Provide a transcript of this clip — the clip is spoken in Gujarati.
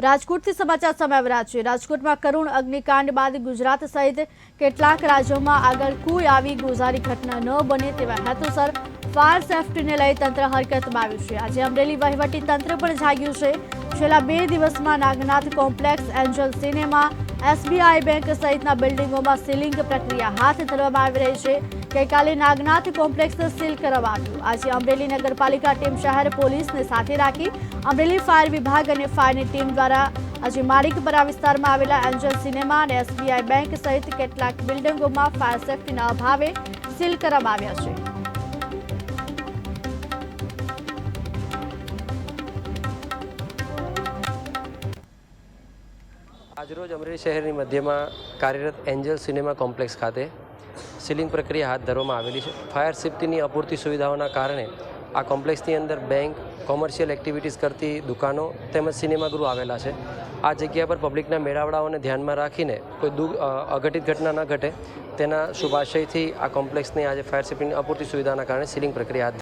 રાજકોટથી સમાચાર સામે આવી રહ્યા છે। રાજકોટમાં કરુણ અગ્નિકાંડ બાદ ગુજરાત સહિત કેટલાક રાજ્યોમાં આગળ કોઈ આવી ગોઝારી ઘટના ન બને તેવા હેતુસર ફાયર સેફટીને લઈ તંત્ર હરકતમાં આવ્યું છે। આજે અમરેલી વહીવટી તંત્ર પણ જાગ્યું છે। છેલ્લા 2 દિવસમાં Nagnath complex, Angel cinema, SBI bank સહિતના બિલ્ડિંગોમાં સીલિંગ પ્રક્રિયા હાથ ધરવામાં આવી રહી છે। ગઈકાલે નાગનાથ કોમ્પ્લેક્સ સીલ કરવામાં આવ્યું। આજે અમરેલી નગરપાલિકા ટીમ શહેર પોલીસને સાથે રાખી અમરેલી ફાયર વિભાગ અને ફાયરની ટીમ દ્વારા આજે માણિકપરા વિસ્તારમાં આવેલા એન્જલ સિનેમા અને SBI બેંક સહિત કેટલાક બિલ્ડિંગોમાં ફાયર સેફટીના અભાવે સીલ કરવામાં આવ્યા છે। આજરોજ અમરેલી શહેરની મધ્યમાં કાર્યરત એન્જલ સિનેમા કોમ્પ્લેક્સ ખાતે સીલિંગ પ્રક્રિયા હાથ ધરવામાં આવેલી છે। ફાયર સેફ્ટીની અપૂરતી સુવિધાઓના કારણે આ કોમ્પ્લેક્સની અંદર બેંક, કોમર્શિયલ એક્ટિવિટીઝ કરતી દુકાનો તેમજ સિનેમાગૃહ આવેલા છે। આ જગ્યા પર પબ્લિકના મેળાવડાઓને ધ્યાનમાં રાખીને કોઈ અઘટિત ઘટના ન ઘટે તેના શુભાશયથી આ કોમ્પ્લેક્સની આજે ફાયર સેફ્ટીની અપૂરતી સુવિધાના કારણે સીલિંગ પ્રક્રિયા